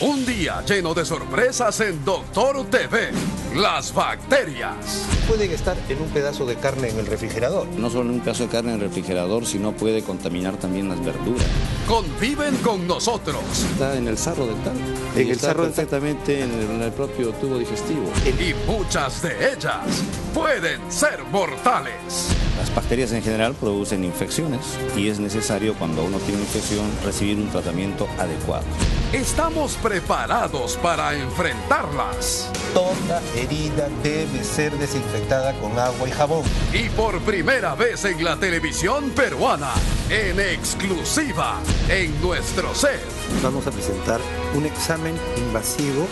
Un día lleno de sorpresas en Doctor TV. Las bacterias. Pueden estar en un pedazo de carne en el refrigerador. No solo en un pedazo de carne en el refrigerador, sino puede contaminar también las verduras. Conviven con nosotros. Está en el sarro dental. En el está sarro dental. perfectamente en el propio tubo digestivo. Y muchas de ellas pueden ser mortales. Las bacterias en general producen infecciones y es necesario cuando uno tiene una infección recibir un tratamiento adecuado. Estamos preparados para enfrentarlas. Toda herida debe ser desinfectada con agua y jabón. Y por primera vez en la televisión peruana, en exclusiva, en nuestro set. Vamos a presentar un examen invasivo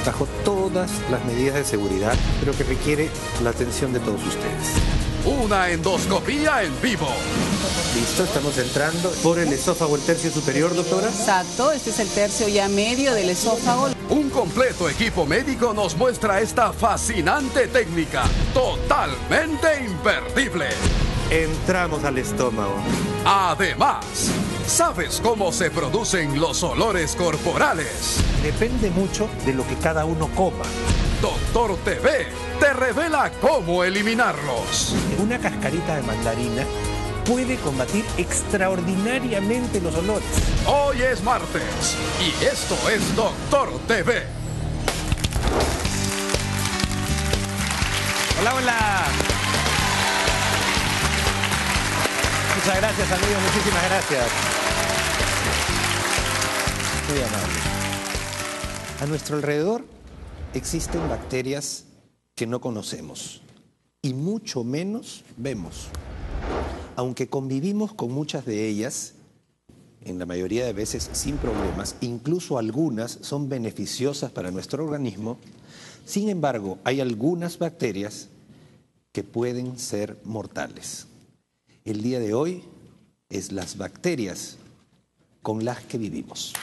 bajo todas las medidas de seguridad, pero que requiere la atención de todos ustedes. Una endoscopía en vivo. Listo, estamos entrando por el esófago, el tercio superior, doctora. Exacto, este es el tercio ya medio del esófago. Un completo equipo médico nos muestra esta fascinante técnica, totalmente imperdible. Entramos al estómago. Además, ¿sabes cómo se producen los olores corporales? Depende mucho de lo que cada uno coma. Doctor TV te revela cómo eliminarlos. Una cascarita de mandarina puede combatir extraordinariamente los olores. Hoy es martes y esto es Doctor TV. Hola, hola. Muchas gracias, amigos. Muchísimas gracias. Muy amable. A nuestro alrededor existen bacterias que no conocemos y mucho menos vemos. Aunque convivimos con muchas de ellas, en la mayoría de veces sin problemas, incluso algunas son beneficiosas para nuestro organismo, sin embargo, hay algunas bacterias que pueden ser mortales. El día de hoy es las bacterias con las que vivimos.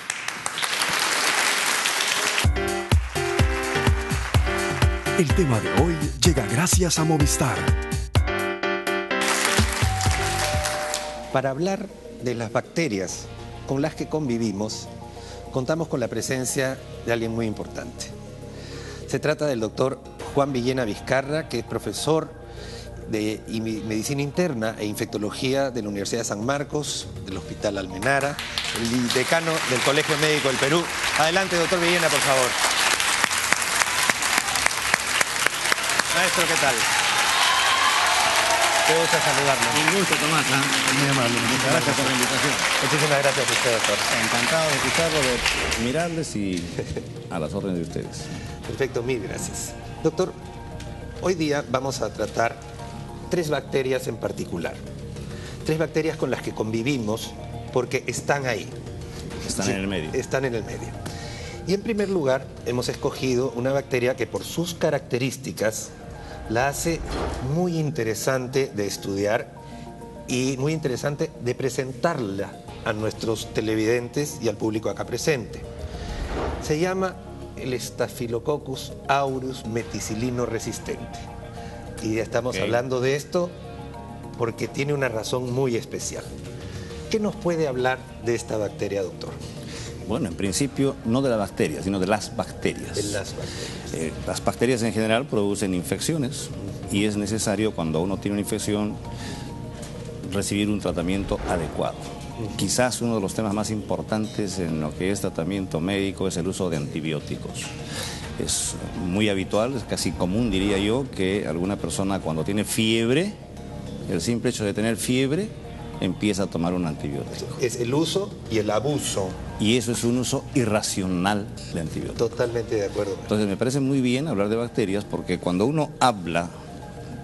El tema de hoy llega gracias a Movistar. Para hablar de las bacterias con las que convivimos, contamos con la presencia de alguien muy importante. Se trata del doctor Juan Villena Vizcarra, que es profesor de Medicina Interna e Infectología de la Universidad de San Marcos, del Hospital Almenara, el decano del Colegio Médico del Perú. Adelante, doctor Villena, por favor. Maestro, ¿qué tal? Qué gusto saludarlo. Un gusto, Tomás. Muy amable. Muchas gracias por la invitación. Muchísimas gracias a usted, doctor. Encantado de escucharlo, de mirarles y a las órdenes de ustedes. Perfecto, mil gracias. Doctor, hoy día vamos a tratar 3 bacterias en particular. 3 bacterias con las que convivimos porque están ahí. Están en el medio. Están en el medio. Y en primer lugar, hemos escogido una bacteria que por sus características la hace muy interesante de estudiar y muy interesante de presentarla a nuestros televidentes y al público acá presente. Se llama el Staphylococcus aureus meticilino resistente. Y estamos hablando de esto porque tiene una razón muy especial. ¿Qué nos puede hablar de esta bacteria, doctor? Bueno, en principio, no de la bacteria, sino de las bacterias. De las bacterias. Las bacterias en general producen infecciones y es necesario cuando uno tiene una infección recibir un tratamiento adecuado. Quizás uno de los temas más importantes en lo que es tratamiento médico es el uso de antibióticos. Es muy habitual, es casi común, diría yo, que alguna persona cuando tiene fiebre, el simple hecho de tener fiebre, empieza a tomar un antibiótico. Es el uso y el abuso. Y eso es un uso irracional de antibióticos. Totalmente de acuerdo. Entonces me parece muy bien hablar de bacterias porque cuando uno habla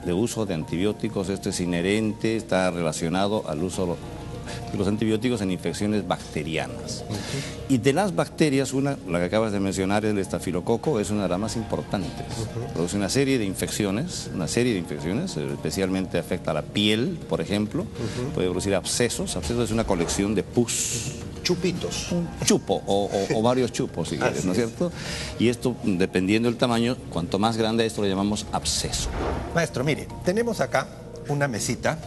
de uso de antibióticos, esto es inherente, está relacionado al uso de los antibióticos en infecciones bacterianas. Y de las bacterias, una, la que acabas de mencionar, el estafilococo, es una de las más importantes. Produce una serie de infecciones, especialmente afecta a la piel, por ejemplo, puede producir abscesos. Abscesos es una colección de pus. Chupitos. Un chupo o varios chupos, si quieres, ¿no es cierto? Y esto, dependiendo del tamaño, cuanto más grande esto lo llamamos absceso. Maestro, mire, tenemos acá una mesita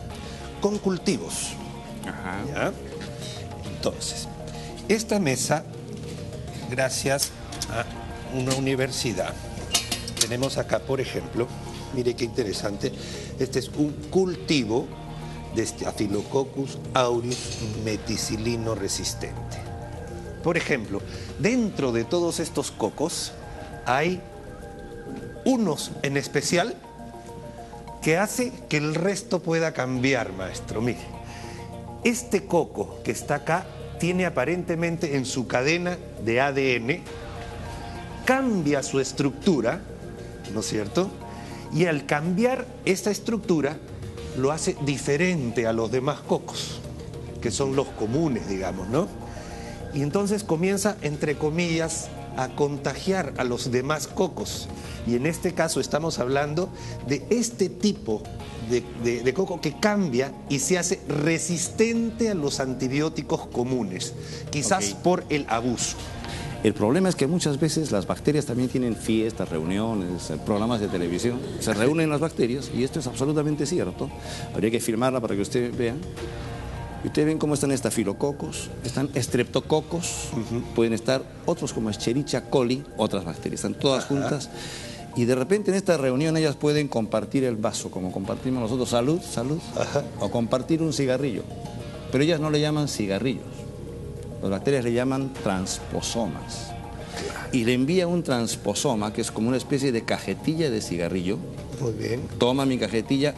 con cultivos. Ajá. ¿Ya? Entonces, esta mesa, gracias una universidad. Tenemos acá, por ejemplo, mire qué interesante, este es un cultivo de Staphylococcus aureus meticilino resistente. Por ejemplo, dentro de todos estos cocos hay unos en especial que hace que el resto pueda cambiar, maestro. Mire, este coco que está acá tiene aparentemente en su cadena de ADN, cambia su estructura, ¿no es cierto? Y al cambiar esta estructura lo hace diferente a los demás cocos, que son los comunes, digamos, ¿no? Y entonces comienza, entre comillas, a contagiar a los demás cocos. Y en este caso estamos hablando de este tipo de coco que cambia y se hace resistente a los antibióticos comunes, quizás por el abuso. El problema es que muchas veces las bacterias también tienen fiestas, reuniones, programas de televisión. Se reúnen las bacterias y esto es absolutamente cierto. Habría que filmarla para que ustedes vean. Y ustedes ven cómo están estafilococos, están estreptococos, pueden estar otros como Escherichia coli, otras bacterias, están todas juntas. Y de repente en esta reunión ellas pueden compartir el vaso, como compartimos nosotros, salud, salud, o compartir un cigarrillo. Pero ellas no le llaman cigarrillos, las bacterias le llaman transposomas. Y le envía un transposoma, que es como una especie de cajetilla de cigarrillo. Muy bien. Toma mi cajetilla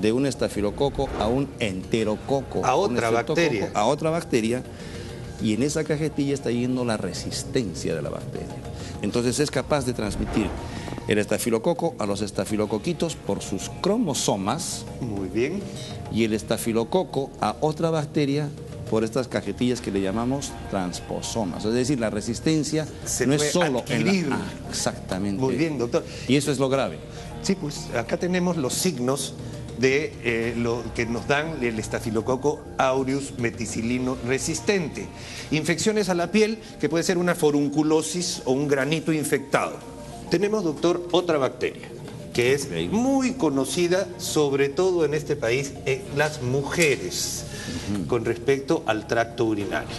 de un estafilococo a un enterococo. A otra bacteria. A otra bacteria. Y en esa cajetilla está yendo la resistencia de la bacteria. Entonces es capaz de transmitir el estafilococo a los estafilocoquitos por sus cromosomas. Muy bien. Y el estafilococo a otra bacteria por estas cajetillas que le llamamos transposomas. Es decir, la resistencia no es solo en la... exactamente. Muy bien, doctor. Y eso es lo grave. Sí, pues acá tenemos los signos de lo que nos dan el estafilococo aureus meticilino resistente. Infecciones a la piel, que puede ser una forunculosis o un granito infectado. Tenemos, doctor, otra bacteria que es muy conocida, sobre todo en este país, en las mujeres, con respecto al tracto urinario.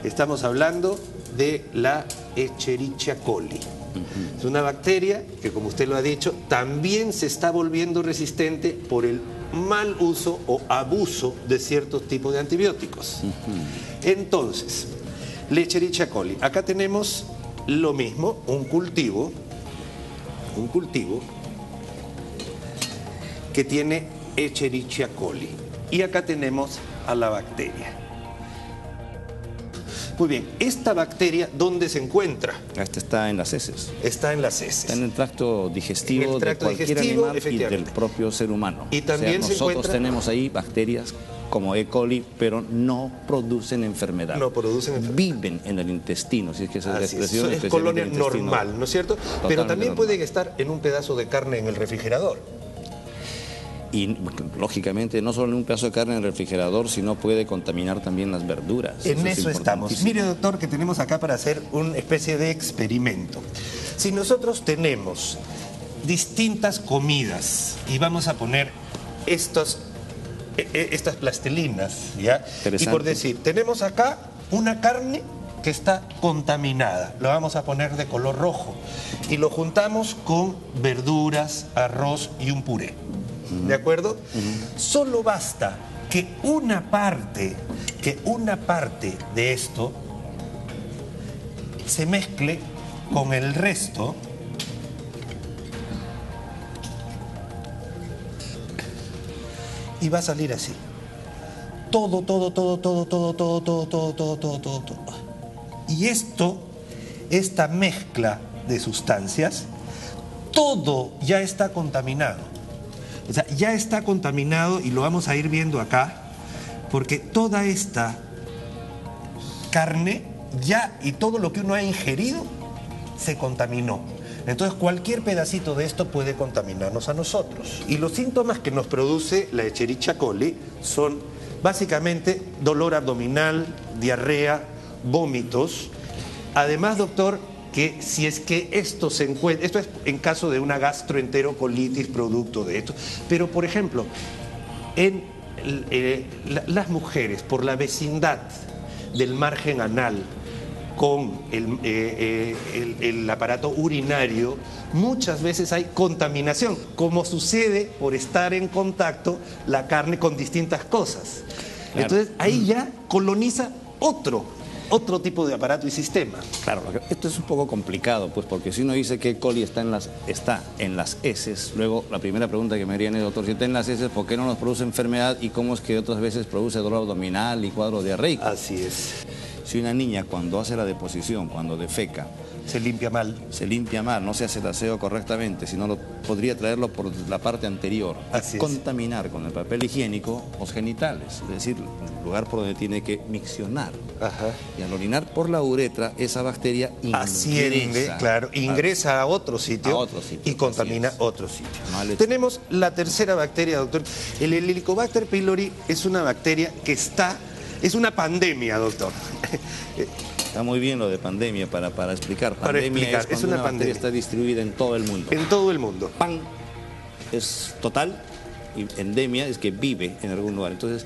Estamos hablando de la Escherichia coli. Es una bacteria que, como usted lo ha dicho, también se está volviendo resistente por el mal uso o abuso de ciertos tipos de antibióticos. Entonces, la Escherichia coli. Acá tenemos lo mismo, un cultivo que tiene Escherichia coli. Y acá tenemos a la bacteria. Muy bien, ¿esta bacteria dónde se encuentra? Esta está en las heces. Está en las heces. Está en el tracto digestivo, de cualquier animal y del propio ser humano. Y también nosotros tenemos ahí bacterias como E. coli, pero no producen enfermedad. No producen enfermedad. Viven en el intestino, si es que esa es la expresión. Es colonia normal, ¿no es cierto? Pero también pueden estar en un pedazo de carne en el refrigerador. Y lógicamente no solo en un pedazo de carne en el refrigerador, sino puede contaminar también las verduras. En eso estamos. Mire, doctor, que tenemos acá para hacer una especie de experimento. Si nosotros tenemos distintas comidas y vamos a poner estas plastilinas, ¿ya? Y por decir, tenemos acá una carne que está contaminada, la vamos a poner de color rojo y lo juntamos con verduras, arroz y un puré. ¿De acuerdo? Solo basta que una parte de esto se mezcle con el resto y va a salir así. Todo. Y esta mezcla de sustancias, todo ya está contaminado. O sea, ya está contaminado y lo vamos a ir viendo acá, porque toda esta carne ya y todo lo que uno ha ingerido se contaminó. Entonces cualquier pedacito de esto puede contaminarnos a nosotros. Y los síntomas que nos produce la Escherichia coli son básicamente dolor abdominal, diarrea, vómitos. Además, doctor, que si es que esto se encuentra, esto es en caso de una gastroenterocolitis producto de esto, pero por ejemplo, en las mujeres por la vecindad del margen anal con el aparato urinario, muchas veces hay contaminación, como sucede por estar en contacto la carne con distintas cosas. Claro. Entonces ahí ya coloniza otro tipo de aparato y sistema. Claro, esto es un poco complicado, pues, porque si uno dice que E. coli está en las heces, luego la primera pregunta que me harían es, doctor, si está en las heces, ¿por qué no nos produce enfermedad y cómo es que otras veces produce dolor abdominal y cuadro diarreico? Así es. Si una niña cuando hace la deposición, cuando defeca, se limpia mal, no se hace el aseo correctamente, sino podría traerlo por la parte anterior, contaminar con el papel higiénico los genitales, es decir, el lugar por donde tiene que miccionar. Ajá. Y al orinar por la uretra, esa bacteria ingresa a otro sitio, y contamina otro sitio. Tenemos la tercera bacteria, doctor. El Helicobacter pylori es una bacteria que es una pandemia, doctor. Está muy bien lo de pandemia para explicar. Pandemia es una pandemia está distribuida en todo el mundo. En todo el mundo. Pan es total y endemia es que vive en algún lugar. Entonces,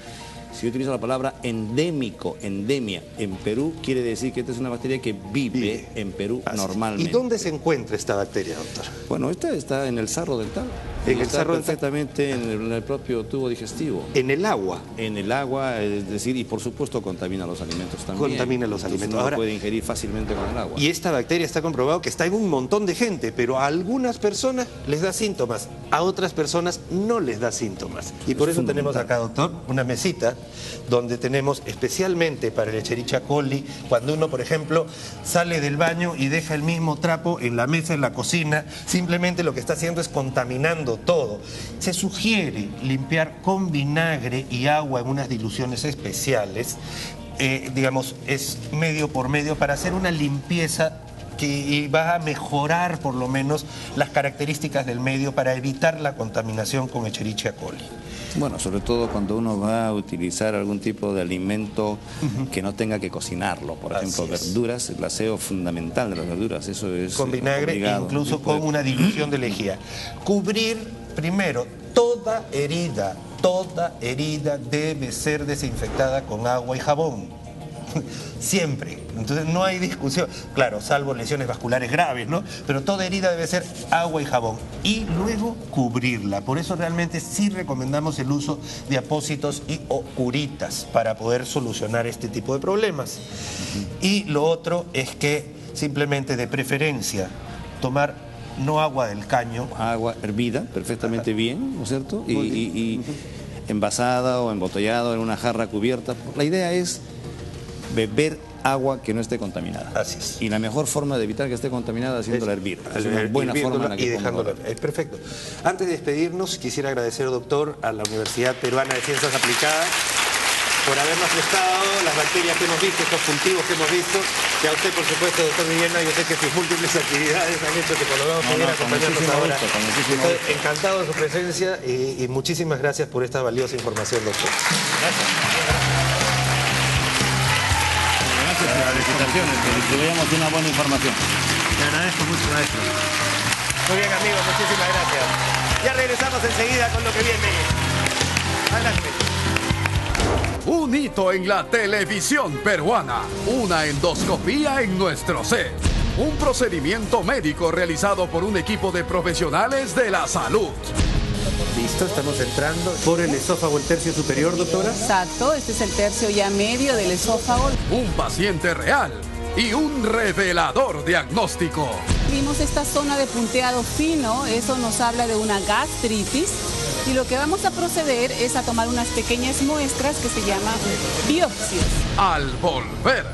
si yo utilizo la palabra endémico, endemia, en Perú, quiere decir que esta es una bacteria que vive en Perú normalmente. ¿Y dónde se encuentra esta bacteria, doctor? Bueno, esta está en el sarro dental. Está perfectamente en el propio tubo digestivo. ¿En el agua? En el agua, es decir, y por supuesto contamina los alimentos también. Contamina los alimentos. Ahora puede ingerir fácilmente con el agua. Y esta bacteria está comprobado que está en un montón de gente, pero a algunas personas les da síntomas, a otras personas no les da síntomas. Y por eso tenemos acá, doctor, una mesita donde tenemos especialmente para el Escherichia coli, cuando uno, por ejemplo, sale del baño y deja el mismo trapo en la mesa, en la cocina, simplemente lo que está haciendo es contaminando todo. Se sugiere limpiar con vinagre y agua en unas diluciones especiales, digamos, es medio por medio para hacer una limpieza que va a mejorar por lo menos las características del medio para evitar la contaminación con Escherichia coli. Bueno, sobre todo cuando uno va a utilizar algún tipo de alimento que no tenga que cocinarlo. Por ejemplo, verduras, el aseo fundamental de las verduras, eso es con vinagre e incluso con una dilución de lejía. Cubrir primero toda herida debe ser desinfectada con agua y jabón. Siempre. Entonces no hay discusión. Claro, salvo lesiones vasculares graves, ¿no? Pero toda herida debe ser agua y jabón. Y luego cubrirla. Por eso realmente sí recomendamos el uso de apósitos y o curitas para poder solucionar este tipo de problemas. Y lo otro es que simplemente de preferencia tomar no agua del caño. Agua hervida, perfectamente bien, ¿no es cierto? Y envasada o embotellada en una jarra cubierta. La idea es beber agua que no esté contaminada. Así es. Y la mejor forma de evitar que esté contaminada es haciéndola hervir. Es una buena forma en la que y dejándola. Perfecto. Antes de despedirnos, quisiera agradecer, doctor, a la Universidad Peruana de Ciencias Aplicadas por habernos prestado las bacterias que hemos visto, estos cultivos que hemos visto, y a usted, por supuesto, doctor Villena, yo sé que sus múltiples actividades han hecho que por lo menos pudiera acompañarnos ahora. Estoy encantado de su presencia y muchísimas gracias por esta valiosa información, doctor. Gracias. Felicitaciones, que distribuyamos una buena información. Te agradezco mucho, maestro. Muy bien, amigos, muchísimas gracias. Ya regresamos enseguida con lo que viene. Adelante. Un hito en la televisión peruana. Una endoscopía en nuestro set. Un procedimiento médico realizado por un equipo de profesionales de la salud. Listo, estamos entrando por el esófago, el tercio superior, doctora. Exacto, este es el tercio ya medio del esófago. Un paciente real y un revelador diagnóstico. Vimos esta zona de punteado fino, eso nos habla de una gastritis. Y lo que vamos a proceder es a tomar unas pequeñas muestras que se llaman biopsias. Al volver.